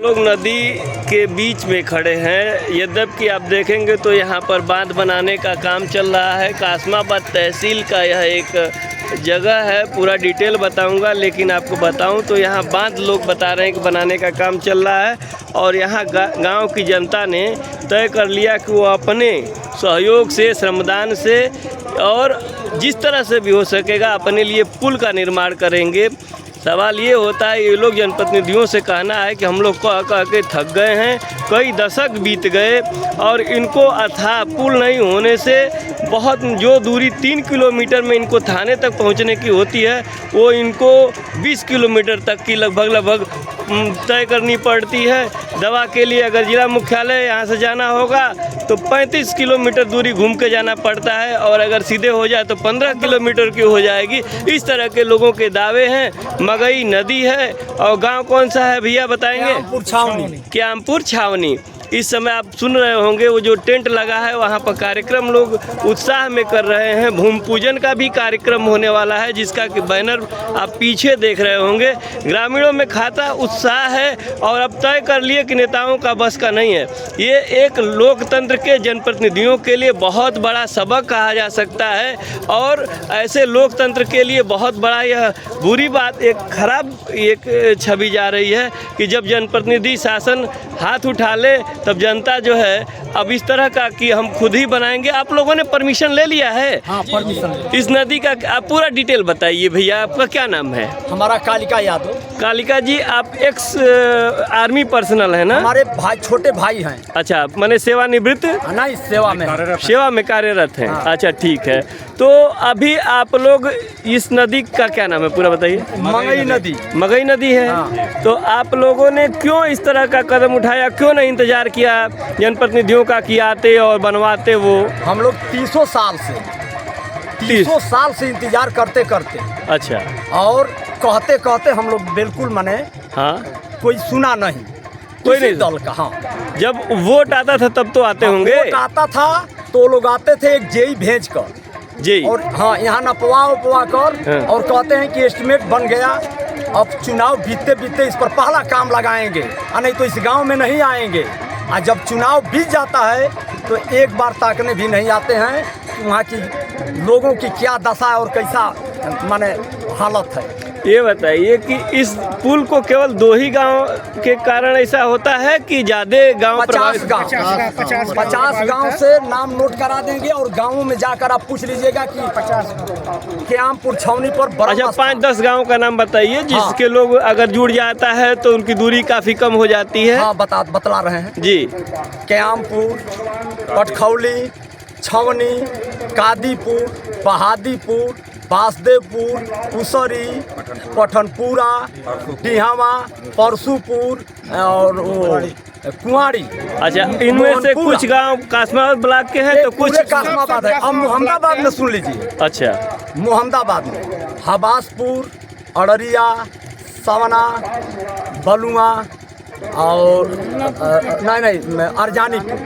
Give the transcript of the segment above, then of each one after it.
लोग नदी के बीच में खड़े हैं। यद्यपि आप देखेंगे तो यहाँ पर बांध बनाने का काम चल रहा है। कासमाबाद तहसील का यह एक जगह है, पूरा डिटेल बताऊंगा, लेकिन आपको बताऊं तो यहाँ बांध लोग बता रहे हैं कि बनाने का काम चल रहा है और यहाँ गांव की जनता ने तय कर लिया कि वो अपने सहयोग से, श्रमदान से और जिस तरह से भी हो सकेगा अपने लिए पुल का निर्माण करेंगे। सवाल ये होता है, ये लोग जनप्रतिनिधियों से कहना है कि हम लोग कह कह के थक गए हैं, कई दशक बीत गए और इनको अथाह पुल नहीं होने से बहुत जो दूरी 3 किलोमीटर में इनको थाने तक पहुंचने की होती है वो इनको 20 किलोमीटर तक की लगभग तय करनी पड़ती है। दवा के लिए अगर जिला मुख्यालय यहाँ से जाना होगा तो 35 किलोमीटर दूरी घूम के जाना पड़ता है और अगर सीधे हो जाए तो 15 किलोमीटर की हो जाएगी। इस तरह के लोगों के दावे हैं। मगई नदी है और गांव कौन सा है भैया बताएंगे? क्यामपुर छावनी। इस समय आप सुन रहे होंगे वो जो टेंट लगा है वहाँ पर कार्यक्रम लोग उत्साह में कर रहे हैं। भूमि पूजन का भी कार्यक्रम होने वाला है जिसका कि बैनर आप पीछे देख रहे होंगे। ग्रामीणों में खाता उत्साह है और अब तय कर लिए कि नेताओं का बस का नहीं है। ये एक लोकतंत्र के जनप्रतिनिधियों के लिए बहुत बड़ा सबक कहा जा सकता है और ऐसे लोकतंत्र के लिए बहुत बड़ा यह बुरी बात, एक खराब एक छवि जा रही है कि जब जनप्रतिनिधि शासन हाथ उठा ले तब जनता जो है अब इस तरह का कि हम खुद ही बनाएंगे। आप लोगों ने परमिशन ले लिया है? हाँ, परमिशन। इस नदी का आप पूरा डिटेल बताइए भैया। आपका क्या नाम है? हमारा कालिका यादव। कालिका जी, आप एक्स आर्मी पर्सनल है ना? हमारे भाई, छोटे भाई हैं। अच्छा, मैंने सेवानिवृत्त? नहीं, सेवा में कार्यरत हैं। हाँ। अच्छा, ठीक है। तो अभी आप लोग इस नदी का क्या नाम है पूरा बताइए? मगई नदी है। हाँ। तो आप लोगों ने क्यों इस तरह का कदम उठाया, क्यों नहीं इंतजार किया जनप्रतिनिधियों का कि आते और बनवाते? वो हम लोग 300 साल से इंतजार करते करते, अच्छा, और कहते कहते हम लोग बिल्कुल मने, हाँ, कोई सुना नहीं कोई नहीं दल का। हाँ, जब वोट आता था तब तो आते होंगे। वोट आता था तो लोग आते थे एक जेई भेज कर जी, और हाँ, यहाँ नपवा कर हाँ। और कहते हैं कि एस्टिमेट बन गया, अब चुनाव बीतते बीतते इस पर पहला काम लगाएंगे, नहीं तो इस गांव में नहीं आएंगे। और जब चुनाव बीत जाता है तो एक बार ताकने भी नहीं आते हैं कि वहाँ की लोगों की क्या दशा और कैसा माने हालत है। ये बताइए कि इस पुल को केवल 2 ही गांव के कारण ऐसा होता है कि ज्यादा गांव? 50 गांव से नाम नोट करा देंगे और गांवों में जाकर आप पूछ लीजिएगा कि 50 क्यामपुर छावनी पर। अच्छा, 5-10 गांव का नाम बताइए जिसके लोग अगर जुड़ जाता है तो उनकी दूरी काफी कम हो जाती है। हाँ, बतला रहे हैं जी। क्यामपुर, पटखौली, छावनी, कादीपुर, बहादीपुर, बासदेवपुर, उसरी, पठनपुरा, डिहावा, परसूपुर और कुंवारी। अच्छा, इनमें से कुछ गांव कासमाबाद ब्लॉक के हैं तो कुछ कासमाबाद है। अब मोहम्मदाबाद में सुन लीजिए। अच्छा, मोहम्मदाबाद में हबासपुर, अड़रिया, सवना, बलुआ और नहीं अरजानीपुर,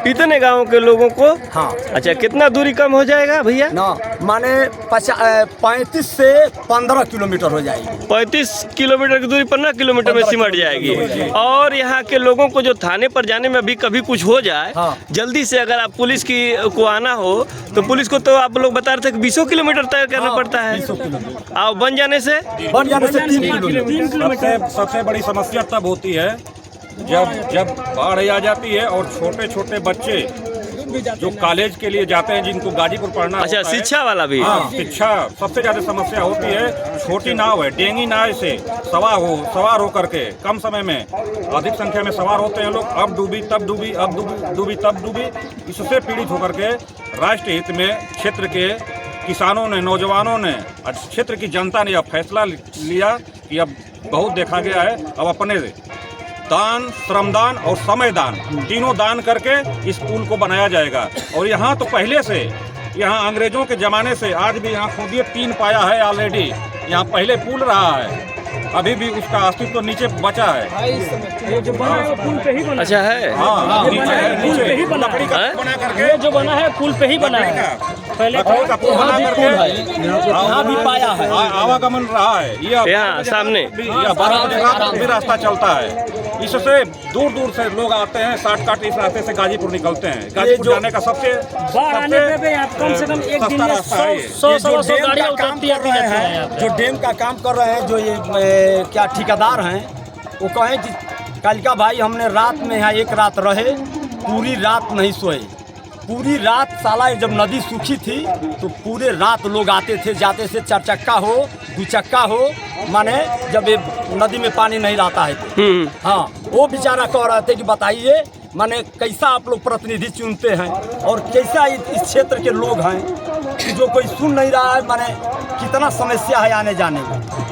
इतने गांव के लोगों को। हाँ। अच्छा, कितना दूरी कम हो जाएगा भैया? ना माने 35 से 15 किलोमीटर हो जाएगी। 35 किलोमीटर की दूरी 15 किलोमीटर में सिमट जाएगी। और यहाँ के लोगों को जो थाने पर जाने में अभी कभी कुछ हो जाए, हाँ। जल्दी से अगर आप पुलिस को आना हो तो पुलिस को तो आप लोग बता रहे थे कि 20 किलोमीटर तय करना पड़ता है। 20 किलोमीटर। और बन जाने से 3 किलोमीटर। सबसे बड़ी समस्या तब होती है जब बाढ़ आ जाती है और छोटे छोटे बच्चे जो कॉलेज के लिए जाते हैं, जिनको गाजीपुर पढ़ना। अच्छा, शिक्षा वाला भी? हाँ, शिक्षा सबसे ज्यादा समस्या होती है। छोटी नाव है, डेंगी नाव से सवार हो करके कम समय में अधिक संख्या में सवार होते हैं लोग। अब डूबी तब डूबी, अब डूबी तब डूबी। इससे पीड़ित होकर के राष्ट्र हित में क्षेत्र के किसानों ने, नौजवानों ने, क्षेत्र की जनता ने अब फैसला लिया कि अब बहुत देखा गया है, अब अपने दान, श्रमदान और समय दान, तीनों दान करके इस पुल को बनाया जाएगा। और यहाँ तो पहले से, यहाँ अंग्रेजों के ज़माने से आज भी यहाँ खोदिए 3 पाया है ऑलरेडी। यहाँ पहले पुल रहा है, अभी भी उसका अस्तित्व नीचे बचा है। ये जो बना है पुल पे ही बना। अच्छा है? हाँ, नीचे पे ही बना लकड़ी का बना करके, ये जो बना है पुल पे ही बना है। पहले लकड़ी का पुल बना करके यहाँ भी पाया है, आवागमन रहा है। ये यहाँ सामने 12 बजे रात भी रास्ता चलता है। इससे दूर दूर से लोग आते हैं, शॉर्टकट इस रास्ते से गाजीपुर निकलते हैं। गाजीपुर जो जाने का सबसे बाढ़ आने पे भी आप कम से कम एक दिन में रास्ता है ये। 100 गाड़ियाँ काम उतरती कर आती रहे जाती हैं हैं, यहाँ पे। जो डैम का काम कर रहे हैं, जो ये क्या ठेकेदार हैं, वो कहें कि कालिका भाई हमने रात में यहाँ एक रात रहे, पूरी रात नहीं सोए। पूरी रात साला जब नदी सूखी थी तो पूरे रात लोग आते थे, जाते थे, 4 चक्का हो 2 चक्का हो, माने जब ये नदी में पानी नहीं रहता है तो। हाँ, वो बेचारा कह रहे थे कि बताइए माने कैसा आप लोग प्रतिनिधि चुनते हैं और कैसा इस क्षेत्र के लोग हैं कि जो कोई सुन नहीं रहा है, माने कितना समस्या है आने जाने में।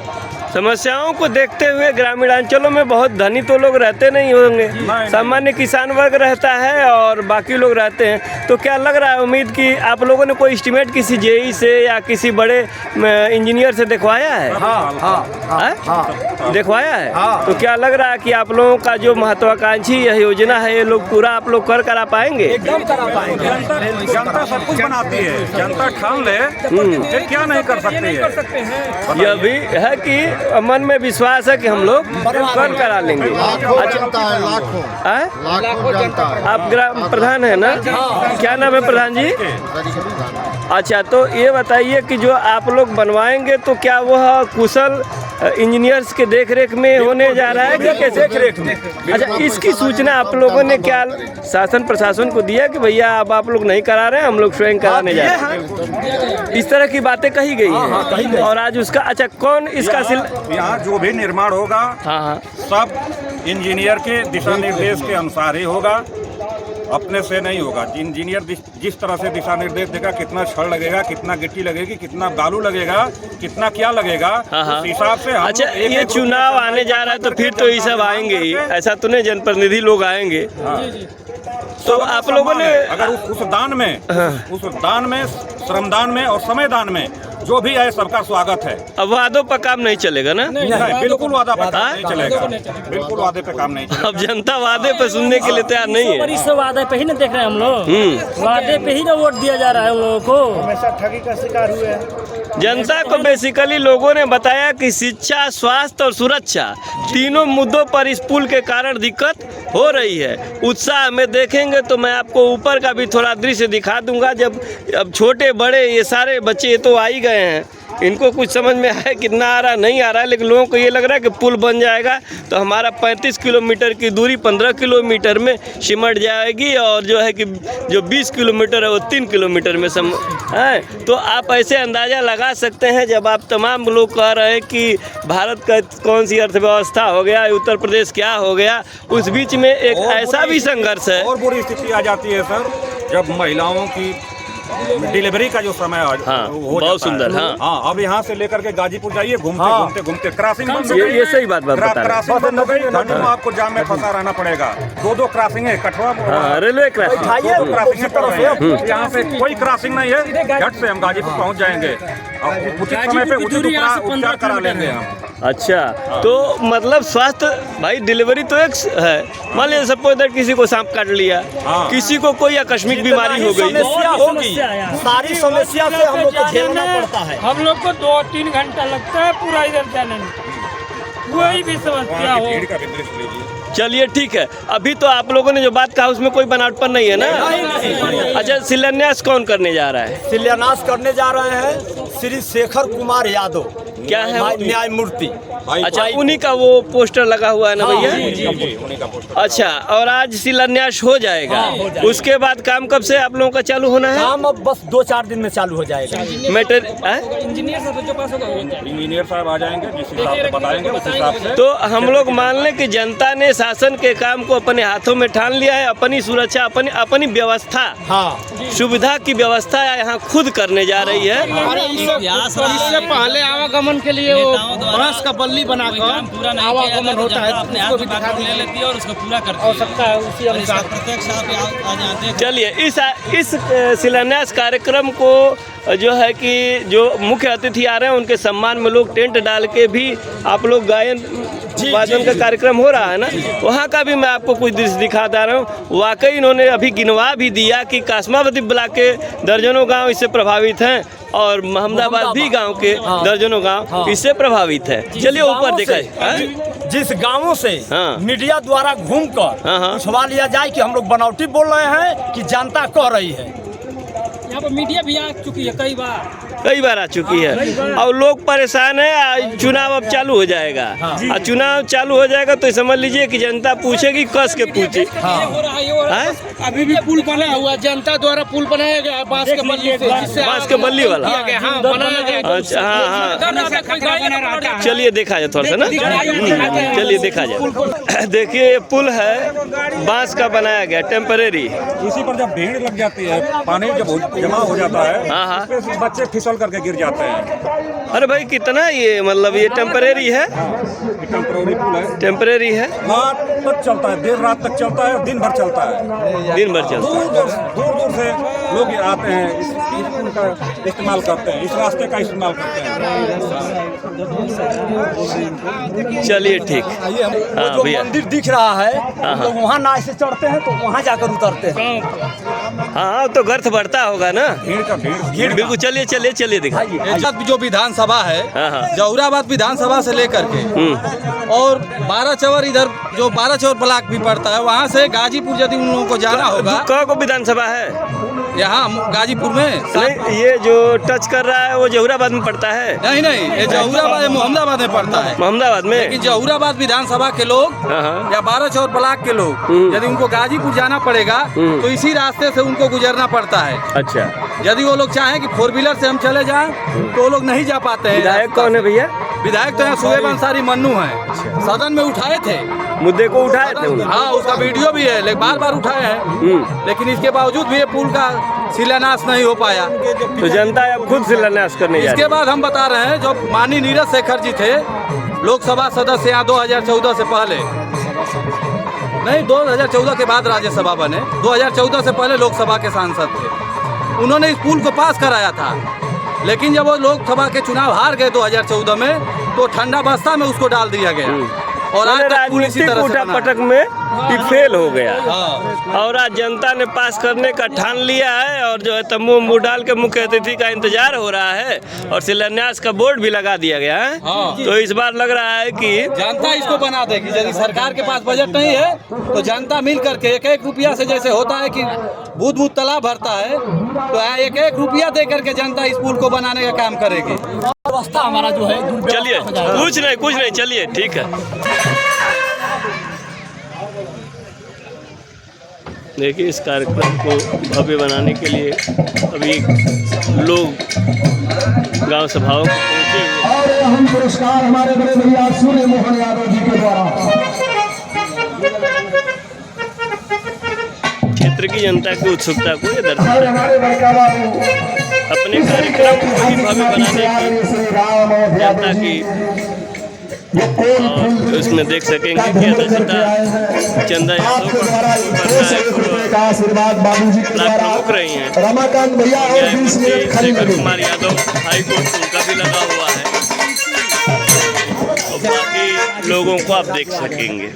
समस्याओं को देखते हुए ग्रामीणांचलों में बहुत धनी तो लोग रहते नहीं होंगे, सामान्य किसान वर्ग रहता है और बाकी लोग रहते हैं। तो क्या लग रहा है, उम्मीद कि आप लोगों ने कोई एस्टीमेट किसी जेई से या किसी बड़े इंजीनियर से दिखवाया है? दिखवाया है। तो क्या लग रहा है कि आप लोगों का जो महत्वाकांक्षी यह योजना है, ये लोग पूरा आप लोग करा पाएंगे? एकदम करा पाएंगे। जनता सब कुछ बनाती है, जनता ठान ले फिर क्या नहीं कर सकती है। यह भी है कि मन में विश्वास है कि हम लोग करा लेंगे। जनता है, लाखों जनता है। आप ग्राम प्रधान है ना? क्या नाम है प्रधान जी? अच्छा, तो ये बताइए कि जो आप लोग बनवाएंगे तो क्या वह कुशल इंजीनियर्स के देखरेख में होने जा रहा है कि कैसे? देखरेख में। अच्छा, इसकी सूचना आप लोगों ने क्या शासन प्रशासन को दिया कि भैया अब आप लोग नहीं करा रहे हैं, हम लोग स्वयं कराने जा रहे हैं? इस तरह की बातें कही गई हैं। और आज उसका अच्छा कौन इसका यहाँ जो भी निर्माण होगा, हाँ, सब इंजीनियर के दिशा निर्देश के अनुसार ही होगा, अपने से नहीं होगा। इंजीनियर जिस तरह से दिशा निर्देश देगा, कितना छड़ लगेगा, कितना गिट्टी लगेगी, कितना बालू लगेगा, कितना क्या लगेगा, उस हिसाब से हम अच्छा, ये चुनाव आने जा रहा है तो फिर तो ये सब आएंगे ही, ऐसा तो नहीं जनप्रतिनिधि लोग आएंगे। तो आप लोगों ने अगर उस दान में श्रमदान में और समय दान में जो भी है सबका स्वागत है। अब वादों पर काम नहीं चलेगा ना? नहीं, बिल्कुल वादा पे काम नहीं चलेगा, बिल्कुल वादे पे काम नहीं चलेगा। अब जनता वादे पे सुनने के लिए तैयार नहीं है। इस वादे पे ही ना देख रहे हैं हम लोग, वादे पे ही ना वोट दिया जा रहा है हम लोगों को। हमेशा ठगी का शिकार हुए हैं। जनता को बेसिकली लोगों ने बताया कि शिक्षा, स्वास्थ्य और सुरक्षा तीनों मुद्दों पर इस पुल के कारण दिक्कत हो रही है। उत्साह में देखेंगे तो मैं आपको ऊपर का भी थोड़ा दृश्य दिखा दूंगा। जब अब छोटे बड़े ये सारे बच्चे ये तो आ ही गए हैं, इनको कुछ समझ में आया कितना आ रहा नहीं आ रहा है, लेकिन लोगों को ये लग रहा है कि पुल बन जाएगा तो हमारा 35 किलोमीटर की दूरी 15 किलोमीटर में सिमट जाएगी और जो है कि जो 20 किलोमीटर है वो 3 किलोमीटर में है। तो आप ऐसे अंदाज़ा लगा सकते हैं, जब आप तमाम लोग कह रहे हैं कि भारत का कौन सी अर्थव्यवस्था हो गया, उत्तर प्रदेश क्या हो गया, उस बीच में एक ऐसा भी संघर्ष है। और बुरी स्थिति आ जाती है सर, जब महिलाओं की डिलीवरी का जो समय हो बहुत सुंदर। हाँ, अब यहाँ से लेकर के गाजीपुर जाइए, घूमते घूमते क्रॉसिंग बंद हो गई। ये सही बात बता रहे हैं। क्रॉसिंग बंद हो गई, घंटे में आपको जाम में फंसा रहना पड़ेगा। 2 क्रॉसिंग है, कठुआ रेलवे क्रॉसिंग, 2 क्रॉसिंग पड़ रहे हैं। यहाँ से कोई क्रॉसिंग नहीं है, झट से हम गाजीपुर पहुँच जाएंगे, उचित समय पे उचित उपचार करा लेंगे हम। अच्छा, तो मतलब स्वास्थ्य भाई डिलीवरी तो एक है, मान लीजिए सपोज दैट किसी को सांप काट लिया, किसी को कोई आकस्मिक बीमारी हो गई, समस्या होगी, सारी समस्या से हम लोग को झेलना पड़ता है। हम लोग को 2-3 घंटा लगता है पूरा इधर जाने में, कोई भी समस्या हो। भीड़ का भी दृश्य लीजिए। चलिए ठीक है। अभी तो आप लोगों ने जो बात कहा उसमें कोई बनावटपन नहीं है ना? नहीं। अच्छा, शिलान्यास कौन करने जा रहा है? शिलान्यास करने जा रहे हैं श्री शेखर कुमार यादव, क्या है वो? न्यायमूर्ति। अच्छा, उन्हीं का वो पोस्टर लगा हुआ है ना भैया? जी, उन्हीं का पोस्टर। अच्छा, और आज शिलान्यास हो जाएगा, उसके बाद काम कब से आप लोगों का चालू होना है? काम अब बस 2-4 दिन में चालू हो जाएगा। इंजीनियर साहब जो पास होगा इंजीनियर साहब आ जाएंगे, जिस हिसाब से बताएंगे उस हिसाब से। तो हम लोग मान लें कि जनता ने शासन के काम को अपने हाथों में ठान लिया है, अपनी सुरक्षा, अपनी व्यवस्था, सुविधा की व्यवस्था यहाँ खुद करने जा रही है। इससे पहले आवागमन के लिए वो बांस का बल्ली बनाकर आवागमन होता है, उसको भी दिखा दीजिए और उसको पूरा कर हो सकता है उसी अनुसार प्रत्यक्ष। चलिए, इस शिलान्यास कार्यक्रम को जो है कि जो मुख्य अतिथि आ रहे हैं उनके सम्मान में लोग टेंट डाल के भी आप लोग गायन वादन का कार्यक्रम हो रहा है ना, वहाँ का भी मैं आपको कुछ दृश्य दिखा दे रहा हूँ। वाकई इन्होंने अभी गिनवा भी दिया कि कासमावती ब्लॉक के दर्जनों गांव इससे प्रभावित हैं और महमदाबाद भी गांव के दर्जनों गांव इससे प्रभावित है। चलिए ऊपर देखा जिस गांवों से हाँ। मीडिया द्वारा घूमकर हाँ, हाँ। पूछवा लिया जाए कि हम लोग बनावटी बोल रहे हैं कि जनता कह रही है। यहाँ पर मीडिया भी आ चुकी है कई बार आ चुकी है और लोग परेशान है। चुनाव अब चालू हो जाएगा और चुनाव चालू हो जाएगा तो समझ लीजिए कि जनता पूछेगी, कस के पूछे। ये हो रहा है, ये हो रहा है। अभी भी पुल बना हुआ, जनता द्वारा पुल बनाया गया है बांस के बल्ली से, जिससे बांस के बल्ली वाला? किया गया, हाँ, बनाया गया। अच्छा, हाँ हाँ, चलिए देखा जाए थोड़ा सा ना, चलिए देखा जाए। देखिए ये पुल है, बांस का बनाया गया, टेम्परेरी। इसी पर जब भीड़ लग जाती है, पानी जब जमा हो जाता है, हाँ, हाँ। इस पे बच्चे फिसल करके गिर जाते हैं। अरे भाई कितना ये मतलब ये टेम्परेरी है? ये टेम्पररी पुल है, टेम्परेरी है, रात तक चलता है, देर रात तक चलता है, दिन भर चलता है। दिन भर चलता है। दूर दूर से लोग आते हैं, इस पुल का इस्तेमाल करते हैं, इस रास्ते का इस्तेमाल करते हैं। चलिए ठीक। वो जो भैया। मंदिर दिख रहा है, हाँ। लोग वहाँ ना ऐसे चढ़ते हैं तो वहाँ जाकर उतरते हैं। हाँ तो गर्थ बढ़ता होगा ना, भीड़ का भीड़ बिल्कुल। चलिए चलिए चलिए दिखाइए। जो विधानसभा है, हाँ, हाँ। जौहराबाद विधानसभा से लेकर के और 12 चवर, इधर जो 12 चवर ब्लॉक भी पड़ता है, वहाँ से गाजीपुर यदि उन लोगों को जाना होगा, को विधानसभा है यहाँ गाजीपुर में नहीं, ये जो टच कर रहा है वो जहुराबाद में पड़ता है? नहीं, ये जहुराबाद मोहम्मदाबाद में पड़ता है। मोहम्मदाबाद में? लेकिन जहुराबाद विधानसभा के लोग हाँ, हाँ। या 12 चौर ब्लॉक के लोग यदि उनको गाजीपुर जाना पड़ेगा तो इसी रास्ते से उनको गुजरना पड़ता है। अच्छा, यदि वो लोग चाहें कि 4 व्हीलर से हम चले जाएं तो वो लोग नहीं जा पाते हैं। विधायक कौन है भैया? विधायक तो यहाँ सुहेब अंसारी मन्नू है, सदन में उठाए थे, मुद्दे को उठाए थे उन्होंने? हाँ, उसका वीडियो भी है, लेकिन बार उठाए हैं, लेकिन इसके बावजूद भी ये पुल का शिलान्यास नहीं हो पाया। तो जनता अब खुद शिलान्यास करने जा रही इसके है। बाद हम बता रहे हैं, जो माननीय नीरज शेखर जी थे लोकसभा सदस्य यहाँ 2014 से पहले, नहीं 2014 के बाद राज्यसभा बने, 2014 से पहले लोकसभा के सांसद थे, उन्होंने इस पुल को पास कराया था। लेकिन जब वो लोकसभा के चुनाव हार गए 2014 में, तो ठंडा बस्ता में उसको डाल दिया गया और आज तक पुल इसी तरह से बना है। पटक में ये फेल हो गया। हाँ। और आज जनता ने पास करने का ठान लिया है और जो है तम्बू डाल के मुख्य अतिथि का इंतजार हो रहा है और शिलान्यास का बोर्ड भी लगा दिया गया है। हाँ। तो इस बार लग रहा है कि जनता इसको बना देगी। यदि सरकार के पास बजट नहीं है तो जनता मिल करके 1-1 रुपया से, जैसे होता है कि बूथ बूथ तालाब भरता है, तो 1-1 रुपया दे करके जनता इस पुल को बनाने का काम करेगी। व्यवस्था हमारा जो है, चलिए कुछ नहीं चलिए ठीक है। देखिए इस कार्यक्रम को भव्य बनाने के लिए अभी लोग गांव सभाओं को पहुंचे हुए। और हम पुरस्कार हमारे बड़े भैया सूर्य मोहन यादव जी के द्वारा क्षेत्र की जनता की उत्सुकता को ये दर्शाता और है। हमारे बड़का बाबू अपने कार्यक्रम को भी भव्य बनाने की श्री राम और जनता की और उसमें देख सकेंगे कि अध्यक्षता चंदा यादव का आशीर्वाद बाबू जी के ब्लॉक द्वारा प्रमुख रही हैं। रमाकांत भैया और न्यायमूर्ति 20 मिनट खाली शेखर लगे। कुमार यादव हाईकोर्ट उनका भी लगा हुआ है और बाकी लोगों को आप देख सकेंगे।